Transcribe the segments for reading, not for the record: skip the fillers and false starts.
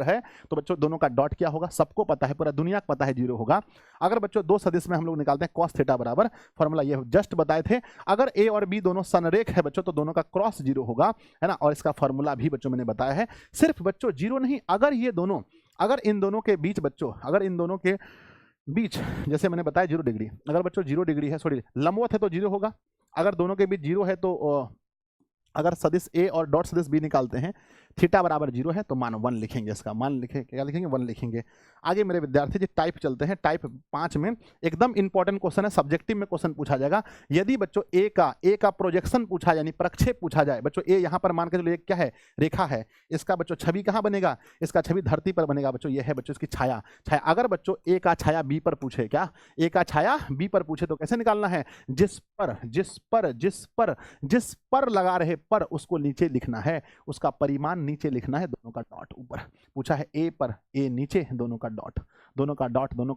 है तो बच्चों दोनों का डॉट क्या होगा, सबको पता है, पूरा दुनिया को पता है, 0 होगा। अगर बच्चों दो सदिश में हम लोग निकालते हैं cos थीटा बराबर, फॉर्मूला ये जस्ट बताए थे, अगर a और b दोनों संरेख है बच्चों तो दोनों का क्रॉस 0 होगा, है ना। और इसका फॉर्मूला भी बच्चों मैंने बताया है। सिर्फ बच्चों 0 नहीं, अगर ये दोनों, अगर इन दोनों के बीच बच्चों, अगर इन दोनों के बीच जैसे मैंने बताया 0 डिग्री, अगर बच्चों 0 डिग्री है, सॉरी लंबवत है तो 0 होगा। अगर दोनों के बीच 0 है तो अगर सदिश ए और डॉट सदिश बी निकालते हैं, थीटा बराबर 0 है तो मान 1 लिखेंगे, इसका मान लिखेंगे, क्या लिखेंगे, 1 लिखेंगे। आगे मेरे विद्यार्थी जी टाइप चलते हैं। टाइप 5 में एकदम इंपॉर्टेंट क्वेश्चन है, सब्जेक्टिव में क्वेश्चन पूछा जाएगा। यदि बच्चों ए का प्रोजेक्शन पूछा यानी प्रक्षेप पूछा जाए, बच्चों ए यहाँ पर मान के चलो क्या है, रेखा है, इसका बच्चों छवि कहाँ बनेगा, इसका छवि धरती पर बनेगा बच्चों, ये है बच्चों इसकी छाया। अगर बच्चों ए का छाया बी पर पूछे, क्या ए का छाया बी पर पूछे तो कैसे निकालना है, जिस पर लगा रहे पर उसको नीचे लिखना है, उसका परिमाण नीचे लिखना है, दोनों का डॉट ऊपर पूछा है, ए पर ए नीचे, दोनों का डॉट, दोनों का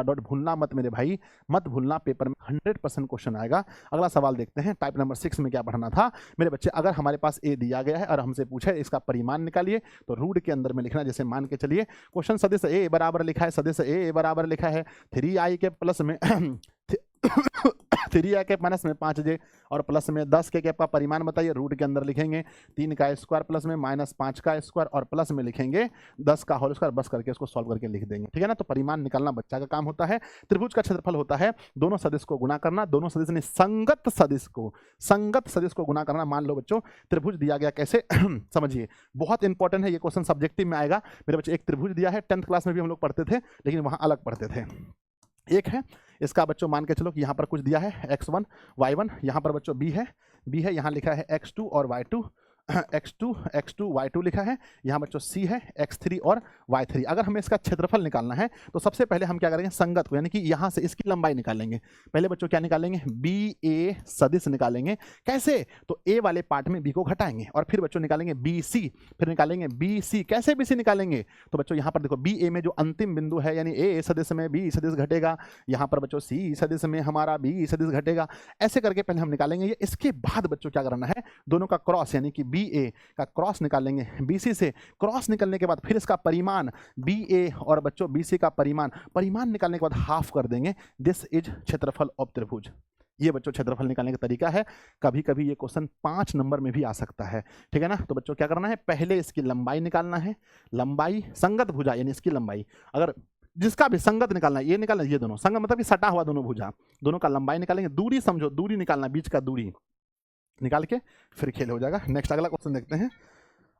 डॉट भूलना मत मेरे भाई, मत भूलना, पेपर में 100% क्वेश्चन आएगा। अगला सवाल देखते हैं। टाइप नंबर 6 में क्या पढ़ना था मेरे बच्चे, अगर हमारे पास ए दिया गया है और हमसे पूछे इसका परिमाण निकालिए तो रूट के अंदर में लिखना। जैसे मान के चलिए क्वेश्चन सदिश ए बराबर लिखा है, सदिश ए बराबर लिखा है 3i के प्लस में 3i के माइनस में 5j और प्लस में 10 के कैप का परिमाण बताइए, रूट के अंदर लिखेंगे 3 का स्क्वायर प्लस में माइनस 5 का स्क्वायर और प्लस में लिखेंगे 10 का होल स्क्वायर, बस करके उसको सॉल्व करके लिख देंगे, ठीक है ना। तो परिमाण निकालना बच्चा का काम होता है। त्रिभुज का क्षेत्रफल होता है दोनों सदिश को गुणा करना, दोनों सदिश ने संगत सदिश को गुणा करना। मान लो बच्चों त्रिभुज दिया गया, कैसे समझिए, बहुत इंपॉर्टेंट है ये क्वेश्चन, सब्जेक्टिव में आएगा मेरे बच्चे। एक त्रिभुज दिया है, 10th क्लास में भी हम लोग पढ़ते थे लेकिन वहां अलग पढ़ते थे। एक है इसका बच्चों मान के चलो कि यहाँ पर कुछ दिया है x1 y1, यहाँ पर बच्चों b है, यहाँ लिखा है x2 और y2, x2 y2 लिखा है, यहाँ बच्चों c है x3 और y3। अगर हमें इसका क्षेत्रफल निकालना है तो सबसे पहले हम क्या करेंगे, संगत को, यानी कि यहाँ से इसकी लंबाई निकालेंगे। पहले बच्चों क्या निकालेंगे, BA सदिश निकालेंगे। कैसे, तो A वाले पार्ट में B को घटाएंगे और फिर बच्चों निकालेंगे BC, फिर निकालेंगे BC। कैसे BC निकालेंगे, तो बच्चों यहाँ पर देखो BA में जो अंतिम बिंदु है यानी A सदिश में B सदिश घटेगा, यहाँ पर बच्चों C सदिश में हमारा B सदिश घटेगा। ऐसे करके पहले हम निकालेंगे ये। इसके बाद बच्चों क्या करना है, दोनों का क्रॉस यानी कि BA का क्रॉस निकालेंगे BC से। क्रॉस निकलने के बाद फिर इसका परिमाण BA और बच्चों BC का परिमाण निकालने के बाद हाफ कर देंगे। दिस इज क्षेत्रफल ऑफ त्रिभुज। ये बच्चों क्षेत्रफल निकालने का तरीका है। कभी कभी ये क्वेश्चन 5 नंबर में भी आ सकता है, ठीक है ना। तो बच्चों क्या करना है, पहले इसकी लंबाई निकालना है, लंबाई संगत भुजा यानी इसकी लंबाई, अगर जिसका भी संगत निकालना है, ये निकालना, ये दोनों संगत मतलब कि सटा हुआ दोनों भुजा, दोनों का लंबाई निकालेंगे। दूरी समझो, दूरी निकालना, बीच का दूरी निकाल के फिर खेल हो जाएगा। नेक्स्ट अगला क्वेश्चन देखते हैं।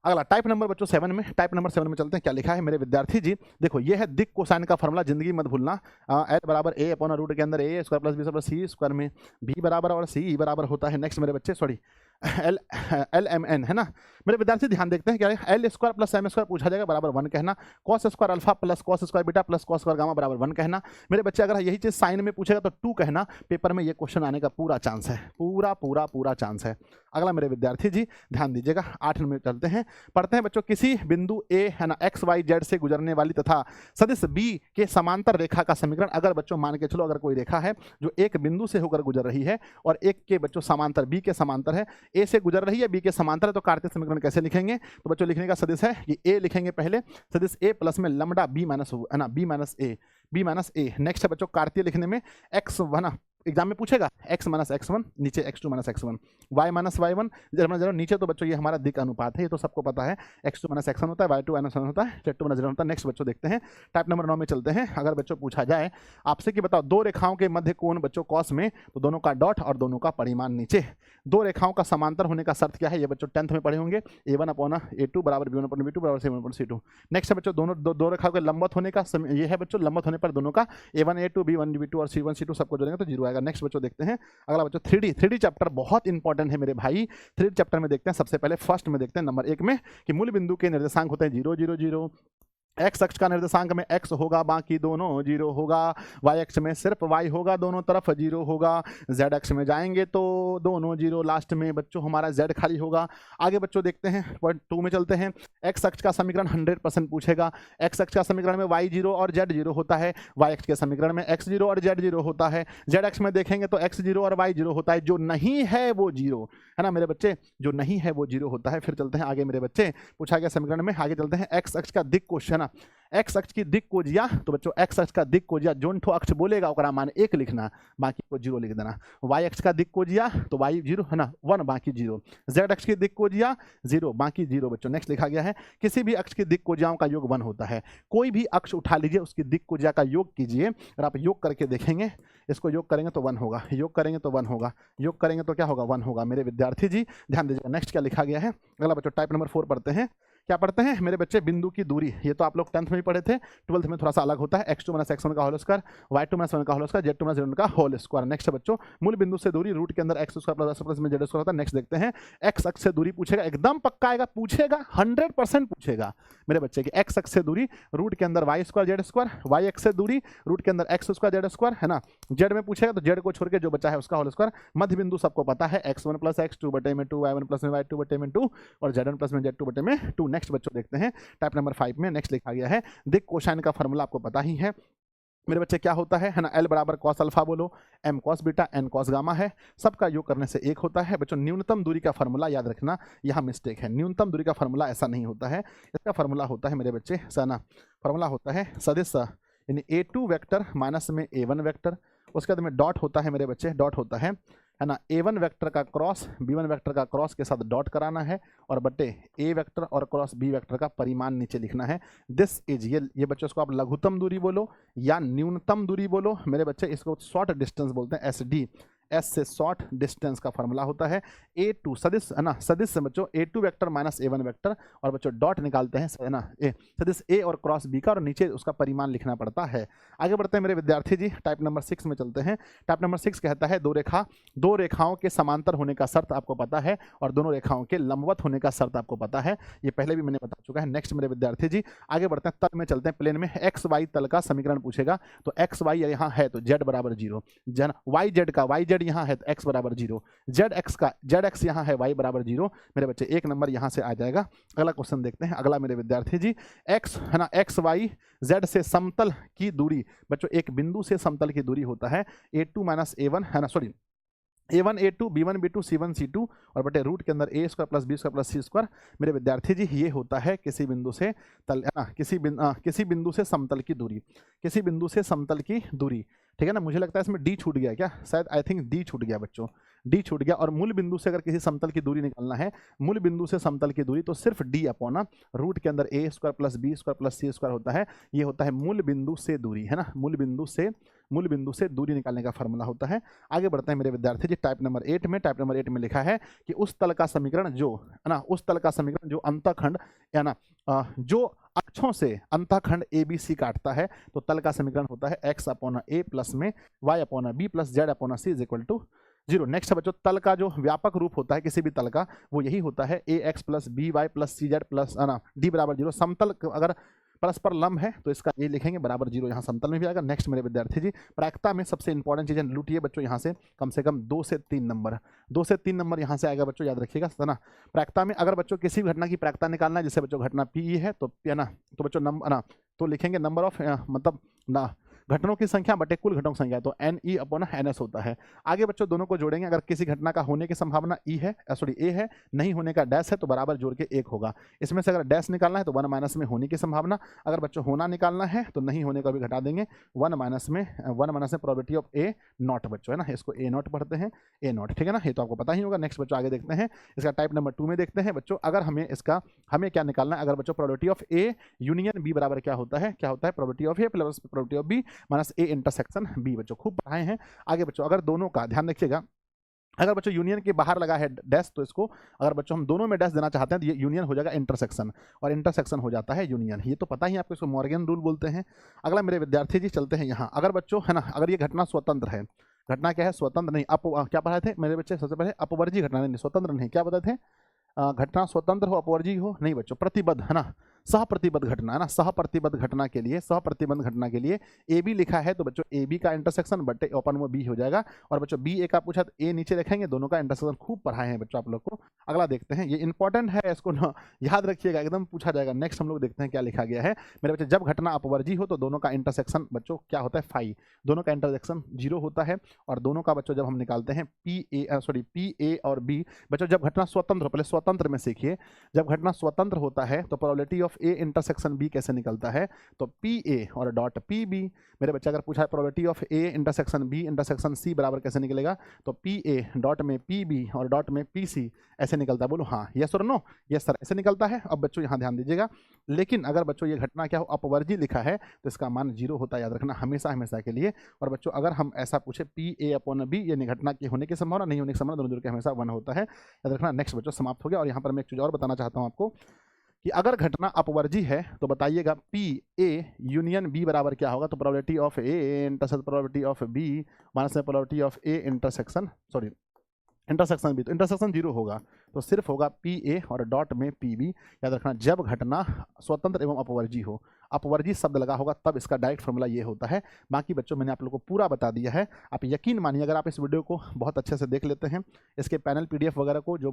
अगला टाइप नंबर बच्चों 7 में, टाइप नंबर 7 में चलते हैं। क्या लिखा है मेरे विद्यार्थी जी, देखो ये है दिक कोसाइन का फॉर्मूला, जिंदगी मत भूलना। एल बराबर ए अपॉन रूट के अंदर ए स्क्वायर प्लस बी प्लस सी स्क्वायर में बी बराबर और सी बराबर होता है। नेक्स्ट मेरे बच्चे, सॉरी LMN है ना मेरे विद्यार्थी, ध्यान देखते हैं क्या है, L square plus M square पूछा जाएगा बराबर 1 कहना, cos square alpha plus cos square beta plus cos square gamma बराबर 1 कहना। मेरे बच्चे अगर यही चीज साइन में पूछेगा तो 2 कहना। पेपर में ये क्वेश्चन आने का पूरा चांस है, पूरा चांस है। अगला मेरे विद्यार्थी जी ध्यान दीजिएगा, 8 में चलते हैं, पढ़ते हैं बच्चों। किसी बिंदु A है ना XYZ से गुजरने वाली तथा सदिश B के समांतर रेखा का समीकरण। अगर बच्चों मान के चलो, अगर कोई रेखा है जो एक बिंदु से होकर गुजर रही है और एक के बच्चों समांतर B के समांतर है, A से गुजर रही है B के समांतर है, तो कार्तीय समीकरण कैसे लिखेंगे, तो बच्चों लिखने का सदिश है कि A लिखेंगे पहले, सदिश A प्लस में लैम्डा B माइनस है ना, B माइनस A। नेक्स्ट है बच्चों कार्तीय लिखने में x1 ना एग्जाम में पूछेगा, x माइनस x1 नीचे x2 minus x1, y minus y1 जरा नीचे, तो बच्चों ये हमारा दिक अनुपात है, ये तो सबको पता है, x2 माइनस x1 होता है, y2 माइनस 1 होता है, z2 माइनस 0 होता है। नेक्स्ट बच्चों देखते हैं टाइप नंबर 9 में चलते हैं। अगर बच्चों पूछा जाए आपसे कि बताओ दो रेखाओं के मध्य कोण बच्चों कॉस में, तो दोनों का डॉट और दोनों का परिमाण नीचे। दो रेखाओं का समांतर होने का शर्त क्या है, ये बच्चों 10th में पढ़े होंगे, A1 अपॉन A2 बराबर B1 अपॉन B2 बराबर C1 अपॉन C2। नेक्स्ट है बच्चों दोनों दो रेखाओं के लंबवत होने का ये है बच्चों, लंबवत होने पर दोनों का A1 A2 B1 B2 और C1 C2 सबको जोड़ेंगे तो 0 आएगा। नेक्स्ट बच्चों देखते हैं अगला बच्चों 3D चैप्टर बहुत इंपॉर्टेंट है मेरे भाई। 3D चैप्टर में देखते हैं, सबसे पहले फर्स्ट में देखते हैं नंबर 1 में कि मूल बिंदु के निर्देशांक होते हैं 0 0 0। एक्स अक्ष का निर्देशांक में x होगा, बाकी दोनों 0 होगा। y अक्ष में सिर्फ y होगा, दोनों तरफ 0 होगा। z अक्ष में जाएंगे तो दोनों 0, लास्ट में बच्चों हमारा z खाली होगा। आगे बच्चों देखते हैं पॉइंट 2 में चलते हैं। x अक्ष का समीकरण 100% पूछेगा। x अक्ष का समीकरण में y 0 और z 0 होता है, y अक्ष के समीकरण में x 0 और z 0 होता है। z अक्ष में देखेंगे तो x 0 और y 0 होता है, जो नहीं है वो 0 है है ना मेरे बच्चे, जो नहीं है वो 0 होता है। फिर चलते हैं आगे मेरे बच्चे, पूछा गया समीकरण में, आगे चलते हैं। एक्स अक्ष का दिक् कोश है ना, एक्स अक्ष की दिक् कोजिया, तो बच्चों एक्स अक्ष का दिक् कोजिया जोन ठो अक्ष बोलेगा ओकरा मान 1 लिखना, बाकी को 0 लिख देना। वाई अक्ष का दिक् कोजिया तो वाई 0 है ना, 1 बाकी 0। जेड अक्ष की दिक् कोजिया 0 बाकी 0 बच्चों। नेक्स्ट लिखा गया है किसी भी अक्ष की दिक् कोजियाओं का योग 1 होता है। कोई भी अक्ष उठा लीजिए, उसकी दिक् कोजिया का योग कीजिए, और आप योग करके देखेंगे, इसको योग करेंगे तो 1 होगा, योग करेंगे तो 1 होगा, योग करेंगे तो क्या होगा, 1 होगा मेरे विद्यार्थी जी, ध्यान दीजिएगा। नेक्स्ट क्या लिखा गया है, अगला बच्चों टाइप नंबर 4 पढ़ते हैं। क्या पढ़ते हैं मेरे बच्चे, बिंदु की दूरी, ये तो आप लोग 10th में भी पढ़े थे, 12th में थोड़ा सा अलग होता है। x2 - x1 का होल स्क्वायर, y2 - y1 का होल स्क्वायर, z2 - z1 का होल स्क्वायर। नेक्स्ट बच्चों, मूल बिंदु से दूरी रूट के अंदर x square plus x plus में z स्क्वायर होता है। नेक्स्ट देखते हैं, x अक्ष से दूरी पूछेगा, एकदम पक्का आएगा, पूछेगा 100% पूछेगा मेरे बच्चे की। x अक्ष से दूरी रूट के अंदर y square z square, y अक्ष से दूरी रूट के अंदर x स्क्वायर z स्क्वायर, है ना। z में पूछेगा तो z को छोड़ के जो बचा है उसका होल स्क्वायर। मध्य बिंदु सबको पता है, x1 + x2 बटे में 2, y1 + y2 बटे में 2 और z1 + z2 बटे में 2। नेक्स्ट बच्चों देखते हैं टाइप नंबर 5 में। नेक्स्ट लिखा गया है, दिक् कोसाइन का फॉर्मूला आपको पता ही है मेरे बच्चे, क्या होता है ना, L बराबर cos अल्फा बोलो, m cos beta, n cos gamma है, सबका योग करने से 1 होता है। बच्चों न्यूनतम दूरी का फॉर्मूला याद रखना, यहाँ मिस्टेक है, न्यूनतम दूरी का फॉर्मूला ऐसा नहीं होता है, इसका फॉर्मूला होता है मेरे बच्चे सना, फॉर्मूला होता है सदिश यानी a2 वेक्टर माइनस में a1 वेक्टर, उसके बाद में डॉट होता है मेरे बच्चे, डॉट होता है ना, a1 वेक्टर का क्रॉस b1 वेक्टर का क्रॉस के साथ डॉट कराना है, और बटे a वेक्टर और क्रॉस b वेक्टर का परिमाण नीचे लिखना है। दिस इज, ये बच्चों इसको आप लघुत्तम दूरी बोलो या न्यूनतम दूरी बोलो मेरे बच्चे, इसको शॉर्ट डिस्टेंस बोलते हैं, SD, S से शॉर्ट डिस्टेंस का फॉर्मूला होता है a2 सदिश, है ना, सदिश से बच्चों a2 vector minus a1 vector, और बच्चों डॉट निकालते हैं, है ना, सदिश a और क्रॉस b का, और नीचे उसका परिमाण लिखना पड़ता है। आगे बढ़ते हैं मेरे विद्यार्थी जी, टाइप नंबर 6 में चलते हैं। टाइप नंबर 6 कहता है, दो रेखाओं के समांतर होने का शर्त आपको पता है, और दोनों रेखाओं के लंबवत होने का शर्त आपको पता है, ये पहले भी मैंने बता चुका है। नेक्स्ट मेरे विद्यार्थी जी आगे बढ़ते हैं, तल में चलते हैं, प्लेन में एक्स वाई तल का समीकरण पूछेगा, तो एक्स वाई यहाँ है तो जेड बराबर 0, वाई जेड का वाई जेड यहाँ है तो एक्स बराबर 0, जेड एक्स का जेड एक्स यहाँ है वाई बराबर 0 मेरे बच्चे, 1 नंबर यहाँ से आ जाएगा। अगला क्वेश्चन देखते हैं, अगला मेरे विद्यार्थी जी, एक्स है ना, एक्स वाई जेड से समतल की दूरी, बच्चों एक बिंदु से समतल की दूरी होता है a2 - a1, है ना, sorry a1 a2 b1 b2 c1 c2 और बटे रूट के अंदर a square plus b square plus c square मेरे विद्यार्थी जी, ये होता है किसी बिंदु से तल, है ना, किसी बिंदु से समतल की दूरी, किसी बिंदु से समतल की दूरी, ठीक है ना। मुझे लगता है इसमें डी छूट गया क्या, शायद आई थिंक डी छूट गया बच्चों, डी छूट गया। और मूल बिंदु से अगर किसी समतल की दूरी निकालना है, मूल बिंदु से समतल की दूरी, तो सिर्फ डी अपॉन रूट के अंदर a square plus b square plus c square होता है, ये होता है मूल बिंदु से दूरी, है ना, मूल बिंदु से दूरी निकालने का फॉर्मूला होता है। आगे बढ़ते हैं मेरे विद्यार्थी जी, टाइप नंबर 8 में। टाइप नंबर 8 में लिखा है कि उस तल का समीकरण जो, है ना, उस तल का समीकरण जो अंतःखंड, है ना, जो अक्षों से अंतःखंड ABC काटता है, तो तल का समीकरण होता है x अपॉन a प्लस में y upon b plus z upon c is equal to 0। Next बच्चों, तल का जो व्यापक रूप होता है किसी भी तल का, वो यही होता है ax plus by plus cz plus, है ना, d बराबर 0। समतल अगर परस्पर लंब है तो इसका ये लिखेंगे बराबर 0, यहाँ समतल में भी आएगा। नेक्स्ट मेरे विद्यार्थी जी, प्रायिकता में सबसे इंपॉर्टेंट चीजें लूटिए बच्चों, यहाँ से कम 2 से 3 नंबर, 2 से 3 नंबर यहाँ से आएगा बच्चों, याद रखिएगा, है ना। प्रायिकता में अगर बच्चों किसी भी घटना की प्रायिकता निकालना है, जैसे बच्चों घटना P है तो, है ना, तो बच्चों नंबर, ना, तो लिखेंगे नंबर ऑफ, मतलब ना, घटनाओं की संख्या बटे कुल घटनाओं की संख्या, तो NE अपॉन NS होता है। आगे बच्चों दोनों को जोड़ेंगे, अगर किसी घटना का होने की संभावना E है, सॉरी A है, नहीं होने का डैश है, तो बराबर जोड़ के 1 होगा। इसमें से अगर डैश निकालना है तो 1 माइनस में होने की संभावना, अगर बच्चों होना निकालना है तो नहीं होने का भी घटा देंगे, 1 माइनस में प्रोबेबिलिटी ऑफ A नॉट बच्चों, है ना, इसको A नॉट पढ़ते हैं, A नॉट, ठीक है ना, ये तो आपको पता ही होगा। नेक्स्ट बच्चों आगे देखते हैं, इसका टाइप नंबर 2 में देखते हैं बच्चों, अगर हमें क्या निकालना है, अगर बच्चों probability of A union B बराबर क्या होता है, probability of A plus probability of B minus A intersection B, बच्चों खूब पढ़ाए हैं। आगे बच्चों, अगर दोनों का ध्यान रखिएगा, अगर बच्चों यूनियन के बाहर लगा है डैश, तो इसको अगर बच्चों हम दोनों में डैश देना चाहते हैं तो ये यूनियन हो जाएगा इंटरसेक्शन, और इंटरसेक्शन हो जाता है यूनियन, ये तो पता ही आपको, इसको मॉर्गन रूल बोलते हैं। अगला मेरे विद्यार्थी जी चलते हैं यहाँ, अगर बच्चों, है ना, अगर ये घटना स्वतंत्र है, घटना क्या है, स्वतंत्र नहीं, क्या पढ़ाए थे मेरे बच्चे, सबसे पहले अपवर्जी घटना, नहीं स्वतंत्र नहीं, क्या बताए थे, घटना स्वतंत्र हो अपवर्जी हो नहीं बच्चों, प्रतिबद्ध, है ना, सहप्रतिबद्ध घटना है ना, सहप्रतिबद्ध घटना के लिए, सहप्रतिबद्ध घटना के लिए ए बी लिखा है तो बच्चों ए बी का इंटरसेक्शन बटे ओपन वो बी हो जाएगा। और बच्चों बी ए का पूछा तो ए नीचे लिखेंगे, दोनों का इंटरसेक्शन खूब पढ़ाए हैं बच्चों आप लोग को। अगला देखते हैं, ये इंपॉर्टेंट है, इसको ना याद रखिएगा, एकदम पूछा जाएगा। नेक्स्ट हम लोग देखते हैं क्या लिखा गया है मेरे बच्चे। जब घटना अपवर्जी हो तो दोनों का इंटरसेक्शन बच्चों क्या होता है, फाई, दोनों का इंटरसेक्शन 0 होता है। और दोनों का बच्चों जब हम निकालते हैं पी ए और बी, बच्चों जब घटना स्वतंत्र, पहले स्वतंत्र में सीखिए, जब घटना स्वतंत्र होता है तो probability of A intersection B कैसे निकलता है, तो पी ए और डॉट पी बी। मेरे बच्चे अगर पूछा है probability of A intersection B intersection C बराबर कैसे निकलेगा, तो पी ए डॉट में पी बी और डॉट में पी सी ऐसे निकलता है। बोलो हाँ, यस और नो, यस सर, ऐसे निकलता है। अब बच्चों यहाँ ध्यान दीजिएगा, लेकिन अगर बच्चों ये घटना क्या हो, अपवर्जी लिखा है तो इसका मान 0 होता है, याद रखना हमेशा हमेशा के लिए। और बच्चों अगर हम ऐसा पूछे पी ए अपॉन बी, यानी घटना के होने की संभावना, नहीं होने की संभावना, दोनों के हमेशा 1 होता है, याद रखना। नेक्स्ट बच्चों समाप्त हो गया। और यहाँ पर मैं एक चीज़ और बताना चाहता हूँ आपको कि अगर घटना अपवर्जी है तो बताइएगा पी ए यूनियन बी बराबर क्या होगा, तो probability of A intersection probability of B minus probability of A intersection intersection B, तो इंटरसेक्शन 0 होगा, तो सिर्फ होगा पी ए और डॉट में पी बी। याद रखना जब घटना स्वतंत्र एवं अपवर्जी हो, अपवर्जी शब्द लगा होगा तब इसका डायरेक्ट फॉर्मूला ये होता है। बाकी बच्चों मैंने आप लोगों को पूरा बता दिया है, आप यकीन मानिए अगर आप इस वीडियो को बहुत अच्छे से देख लेते हैं, इसके पैनल पीडीएफ वगैरह को जो